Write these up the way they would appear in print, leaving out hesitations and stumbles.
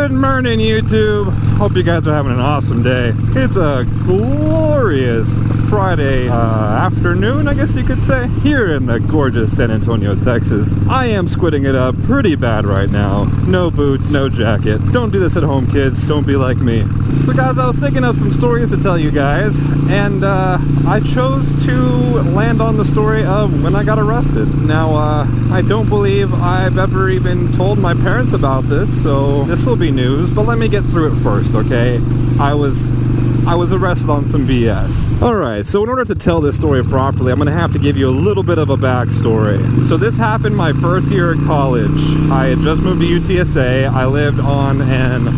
Good morning, YouTube. Hope you guys are having an awesome day. It's a glorious Friday afternoon, I guess you could say, here in the gorgeous San Antonio, Texas. I am squidding it up pretty bad right now. No boots, no jacket. Don't do this at home, kids. Don't be like me. So guys, I was thinking of some stories to tell you guys, and I chose to land on the story of when I got arrested. Now, I don't believe I've ever even told my parents about this, so this will be news, but let me get through it first, okay? I was arrested on some BS. Alright, so in order to tell this story properly, I'm going to have to give you a little bit of a backstory. So this happened my first year at college. I had just moved to UTSA. I lived on an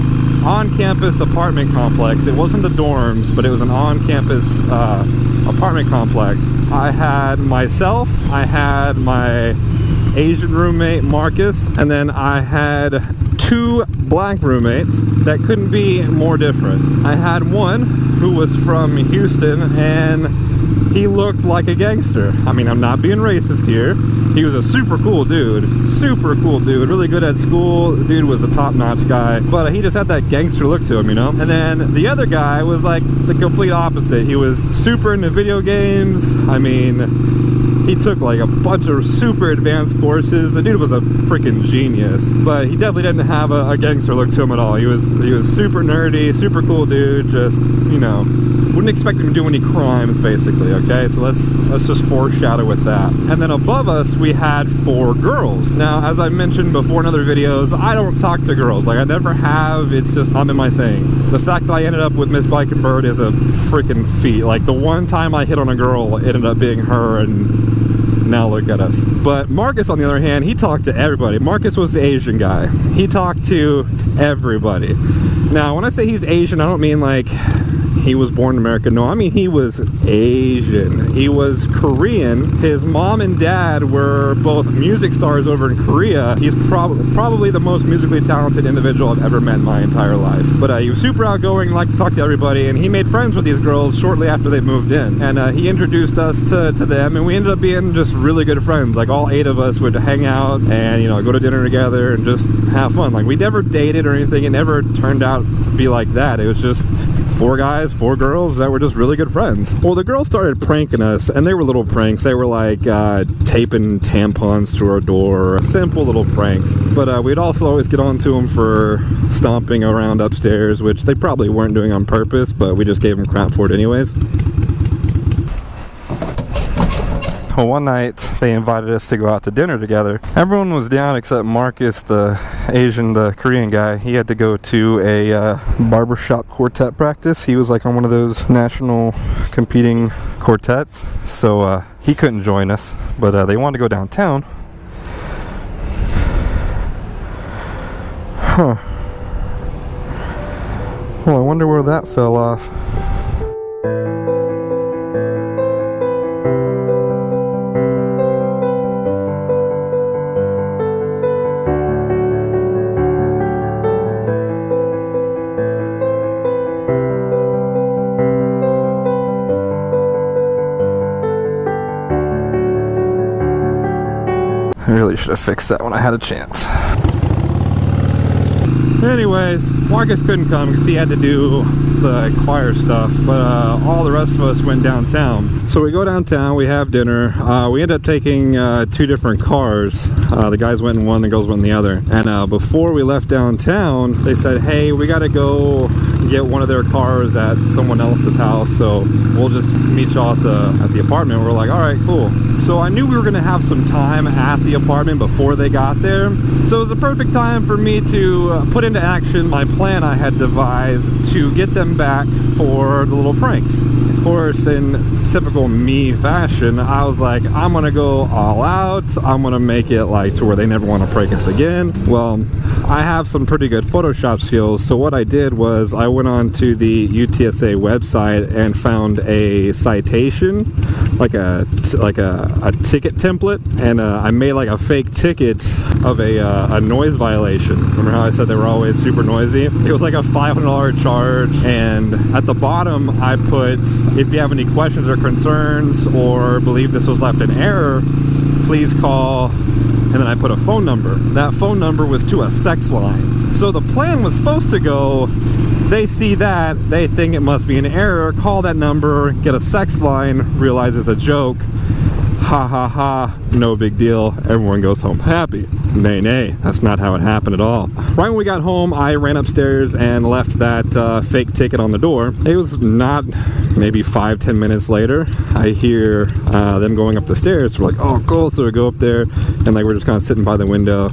on-campus apartment complex. It wasn't the dorms, but it was an on-campus apartment complex. I had myself, I had my Asian roommate Marcus, and then I had two black roommates that couldn't be more different. I had one who was from Houston, and he looked like a gangster. I mean, I'm not being racist here. He was a super cool dude, really good at school. The dude was a top-notch guy, but he just had that gangster look to him, you know? And then the other guy was like the complete opposite. He was super into video games. I mean, he took like a bunch of super advanced courses. The dude was a freaking genius, but he definitely didn't have a gangster look to him at all. He was super nerdy, super cool dude, just, you know, wouldn't expect him to do any crimes, basically, okay? So let's just foreshadow with that. And then above us, we had 4 girls. Now, as I mentioned before in other videos, I don't talk to girls. Like, I never have. It's just, I'm in my thing. The fact that I ended up with Miss Bikenbird is a freaking feat. Like, the one time I hit on a girl, it ended up being her, and now look at us. But Marcus, on the other hand, he talked to everybody. Marcus was the Asian guy. He talked to everybody. Now, when I say he's Asian, I don't mean like he was born in America. No, I mean he was Asian. He was Korean. His mom and dad were both music stars over in Korea. He's probably the most musically talented individual I've ever met in my entire life. But he was super outgoing, liked to talk to everybody, and he made friends with these girls shortly after they moved in. And he introduced us to them, and we ended up being just really good friends. Like, all 8 of us would hang out and, you know, go to dinner together and just have fun. Like, we never dated or anything. It never turned out to be like that. It was just 4 guys, 4 girls that were just really good friends. Well, the girls started pranking us, and they were little pranks. They were like taping tampons to our door, simple little pranks. But we'd also always get on to them for stomping around upstairs, which they probably weren't doing on purpose, but we just gave them crap for it anyways. Well, one night they invited us to go out to dinner together. Everyone was down except Marcus, the Korean guy. He had to go to a barbershop quartet practice. He was like on one of those national competing quartets, so he couldn't join us, but they wanted to go downtown. Huh. Well, I wonder where that fell off. I really should have fixed that when I had a chance. Anyways, Marcus couldn't come because he had to do the choir stuff, but all the rest of us went downtown. So we go downtown, we have dinner. We ended up taking 2 different cars. The guys went in one, the girls went in the other. And before we left downtown, they said, hey, we gotta go get one of their cars at someone else's house, so we'll just meet y'all at the apartment. We're like, all right, cool. So I knew we were gonna have some time at the apartment before they got there, so it was a perfect time for me to put into action my plan I had devised to get them back for the little pranks. Of course, in typical me fashion, I was like, I'm gonna go all out. I'm gonna make it like to where they never want to prank us again. Well, I have some pretty good Photoshop skills, so what I did was I went on to the UTSA website and found a citation, like a ticket template, and I made like a fake ticket of a noise violation. Remember how I said they were always super noisy? It was like a $500 charge, and at the bottom I put, if you have any questions or concerns or believe this was left in error, please call, and then I put a phone number. That phone number was to a sex line. So the plan was supposed to go, they see that, they think it must be an error, call that number, get a sex line, realize it's a joke. Ha ha ha, no big deal, everyone goes home happy. Nay, nay, that's not how it happened at all. Right when we got home, I ran upstairs and left that fake ticket on the door. It was not maybe 5-10 minutes later, I hear them going up the stairs. We're like, oh cool, so we go up there, and like we're just kind of sitting by the window,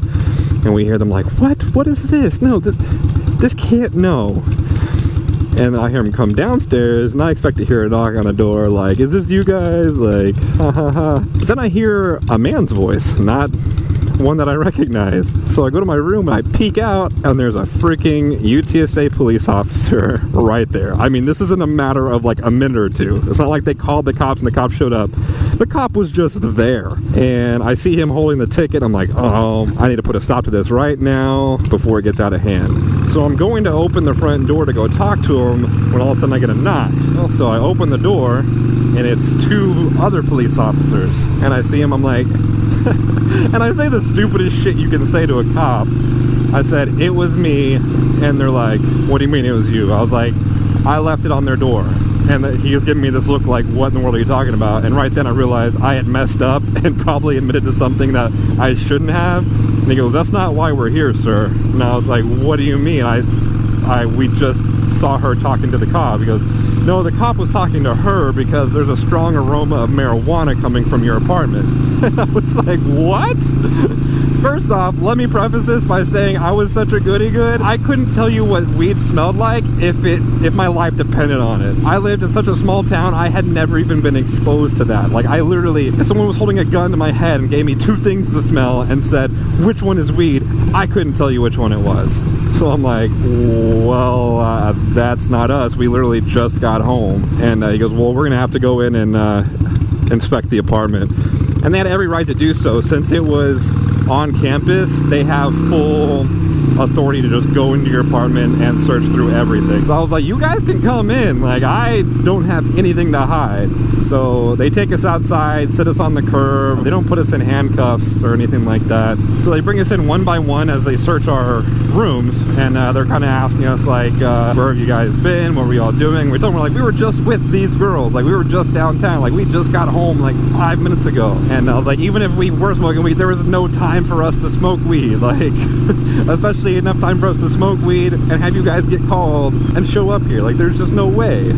and we hear them like, what is this? No, this can't, no. And I hear him come downstairs, and I expect to hear a knock on the door, like, is this you guys? Like, ha ha ha. But then I hear a man's voice, not one that I recognize. So I go to my room and I peek out, and there's a freaking UTSA police officer right there. I mean, this isn't a matter of like a minute or two. It's not like they called the cops and the cops showed up. The cop was just there, and I see him holding the ticket. I'm like, oh, I need to put a stop to this right now before it gets out of hand. So I'm going to open the front door to go talk to him when all of a sudden I get a knock. So I open the door, and it's 2 other police officers, and I see him. I'm like, and I say the stupidest shit you can say to a cop. I said, it was me, and they're like, what do you mean it was you? I was like, I left it on their door. And he was giving me this look like, what in the world are you talking about? And right then I realized I had messed up and probably admitted to something that I shouldn't have. And he goes, that's not why we're here, sir. And I was like, what do you mean? We just saw her talking to the cop. He goes, no, the cop was talking to her because there's a strong aroma of marijuana coming from your apartment. And I was like, what? First off, let me preface this by saying I was such a goody-good. I couldn't tell you what weed smelled like if my life depended on it. I lived in such a small town, I had never even been exposed to that. Like, I literally, if someone was holding a gun to my head and gave me 2 things to smell and said, which one is weed, I couldn't tell you which one it was. So I'm like, well, that's not us. We literally just got home. And he goes, well, we're gonna have to go in and inspect the apartment. And they had every right to do so. Since it was on campus, they have full authority to just go into your apartment and search through everything. So I was like, you guys can come in. Like, I don't have anything to hide. So they take us outside, sit us on the curb. They don't put us in handcuffs or anything like that. So they bring us in one by one as they search our rooms, and they're kind of asking us like, where have you guys been? What were you all doing? We're telling them, like, we were just with these girls. Like, we were just downtown. Like, we just got home like 5 minutes ago. And I was like, even if we were smoking weed, there was no time for us to smoke weed. Like, especially enough time for us to smoke weed and have you guys get called and show up here. Like, there's just no way.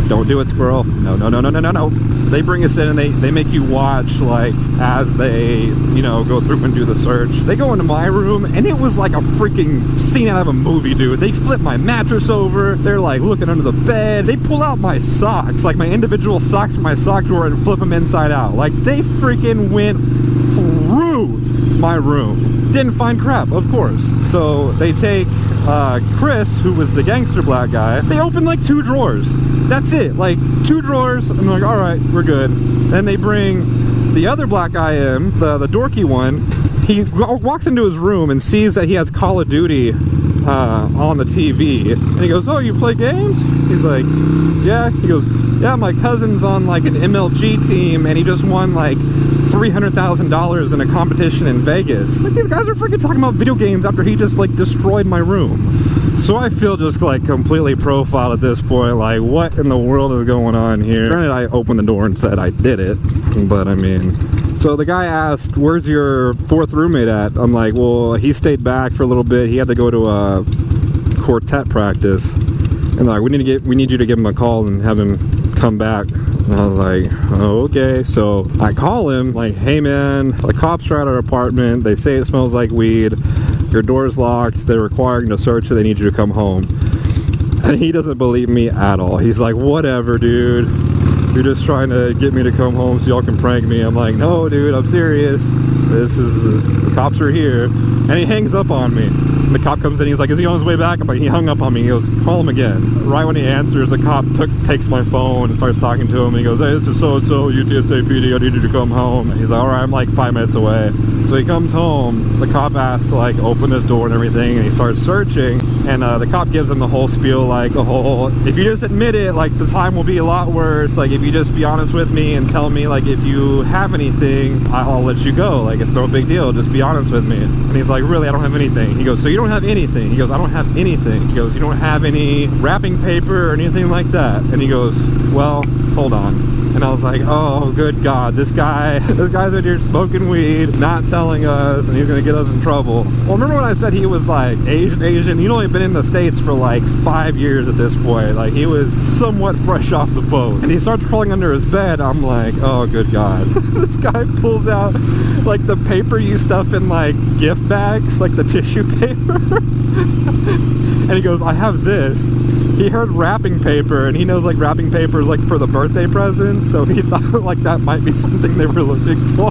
Don't do it, squirrel. No, no, no, no, no, no, no. They bring us in and they make you watch, like, as they, you know, go through and do the search. They go into my room, and it was like a freaking scene out of a movie, dude. They flip my mattress over. They're, like, looking under the bed. They pull out my socks, like my individual socks from my sock drawer, and flip them inside out. Like, they freaking went through my room. Didn't find crap, of course. So they take Chris, who was the gangster black guy. They open like 2 drawers. That's it, like 2 drawers. And they're like, all right, we're good. Then they bring the other black guy in, the dorky one. He walks into his room and sees that he has Call of Duty on the TV. And he goes, oh, you play games? He's like, yeah. He goes, yeah, my cousin's on like an MLG team, and he just won like $300,000 in a competition in Vegas. Like, these guys are freaking talking about video games after he just like destroyed my room. So I feel just like completely profiled at this point. Like, what in the world is going on here? Granted, I opened the door and said I did it, but I mean, so the guy asked, where's your 4th roommate at? I'm like, well, he stayed back for a little bit. He had to go to a quartet practice. And like, we need you to give him a call and have him come back. And I was like, oh, okay. So I call him, like, hey man, the cops are at our apartment. They say it smells like weed. Your door's locked. They're requiring to search you. They need you to come home. And he doesn't believe me at all. He's like, whatever, dude. You're just trying to get me to come home so y'all can prank me. I'm like, no, dude, I'm serious. The cops are here. And he hangs up on me. And the cop comes in, he's like, is he on his way back? I'm like, he hung up on me. He goes, call him again. Right when he answers, the cop takes my phone and starts talking to him. He goes, hey, this is so-and-so, UTSA PD, I need you to come home. And he's like, all right, I'm like 5 minutes away. So he comes home, the cop asks to like open his door and everything, and he starts searching. And the cop gives him the whole spiel, like the whole, if you just admit it, like the time will be a lot worse. Like if you just be honest with me and tell me like if you have anything, I'll let you go. Like it's no big deal, just be honest with me. And he's like, really, I don't have anything. He goes, so you don't have anything? He goes, I don't have anything. He goes, you don't have any wrapping paper or anything like that? And he goes, well, hold on. And I was like, oh, good God, this guy's out here smoking weed, not telling us, and he's gonna get us in trouble. Well, remember when I said he was like Asian? He'd only been in the States for like 5 years at this point. Like he was somewhat fresh off the boat. And he starts crawling under his bed. I'm like, oh, good God. This guy pulls out like the paper you stuff in like gift bags, like the tissue paper. And he goes, I have this. He heard wrapping paper, and he knows like wrapping paper is like for the birthday presents, so he thought like that might be something they were looking for.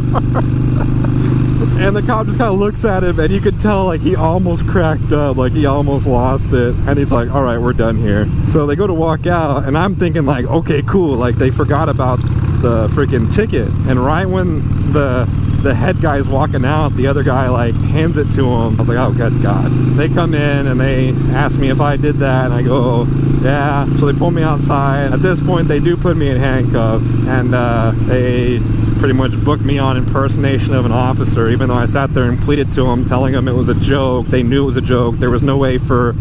And the cop just kind of looks at him, and you could tell like he almost cracked up, like he almost lost it. And he's like, all right, we're done here. So they go to walk out, and I'm thinking like, okay, cool, like they forgot about the freaking ticket. And right when the head guy's walking out, the other guy like hands it to him. I was like, oh good God. They come in and they ask me if I did that, and I go, yeah. So they pull me outside. At this point they do put me in handcuffs, and they pretty much booked me on impersonation of an officer, even though I sat there and pleaded to them, telling them it was a joke. They knew it was a joke. There was no way for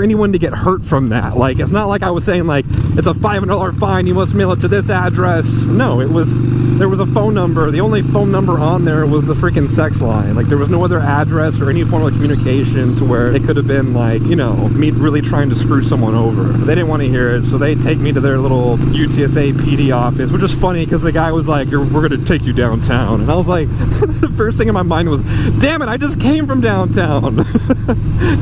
anyone to get hurt from that. Like it's not like I was saying like it's a $500 fine, you must mail it to this address. No, there was a phone number. The only phone number on there was the freaking sex line. Like there was no other address or any form of communication to where it could have been like, you know, me really trying to screw someone over. But they didn't want to hear it, so they take me to their little UTSA PD office, which is funny because the guy was like, we're gonna take you downtown. And I was like, the first thing in my mind was, damn it, I just came from downtown.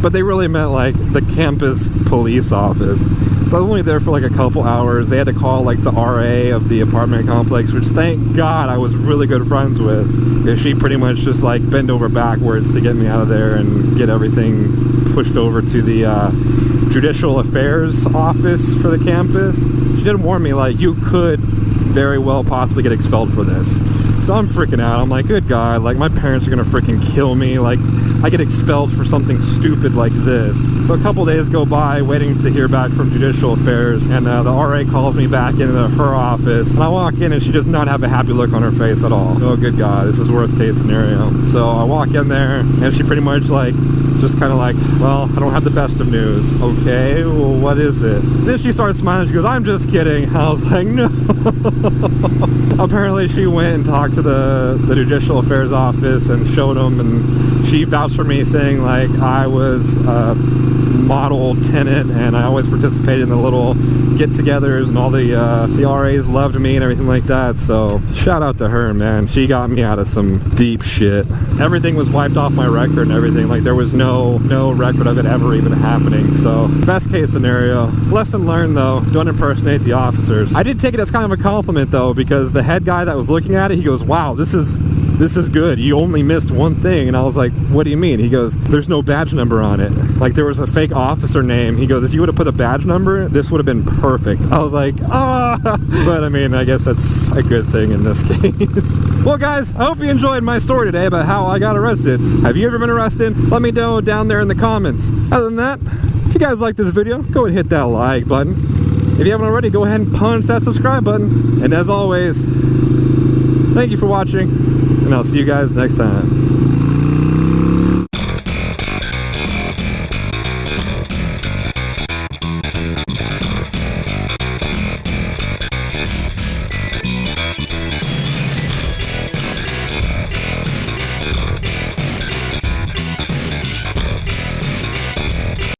But they really meant like the campus police office. So I was only there for like a couple hours. They had to call like the RA of the apartment complex, which thank God I was really good friends with, because she pretty much just like bent over backwards to get me out of there and get everything pushed over to the judicial affairs office for the campus. She did warn me like, you could very well possibly get expelled for this. So I'm freaking out. I'm like, good God, like my parents are gonna freaking kill me. Like I get expelled for something stupid like this. So a couple days go by waiting to hear back from judicial affairs, and the RA calls me back into her office, and I walk in and she does not have a happy look on her face at all. Oh good God, this is worst case scenario. So I walk in there and she pretty much like just kind of like, well, I don't have the best of news. Okay, well what is it? And then she starts smiling. She goes, I'm just kidding. I was like, no. Apparently she went and talked to the judicial affairs office and showed them, and she vouched for me, saying like I was a model tenant and I always participated in the little get-togethers, and all the RAs loved me and everything like that. So shout out to her, man. She got me out of some deep shit. Everything was wiped off my record and everything. Like there was no record of it ever even happening. So best case scenario. Lesson learned though, don't impersonate the officers. I did take it as kind of a compliment though, because the head guy that was looking at it, he goes, wow, this is good. You only missed one thing. And I was like, what do you mean? He goes, there's no badge number on it. Like there was a fake officer name. He goes, if you would have put a badge number, this would have been perfect. I was like, ah. But I mean, I guess that's a good thing in this case. Well guys, I hope you enjoyed my story today about how I got arrested. Have you ever been arrested? Let me know down there in the comments. Other than that, if you guys like this video, go and hit that like button. If you haven't already, go ahead and punch that subscribe button. And as always, thank you for watching, and I'll see you guys next time.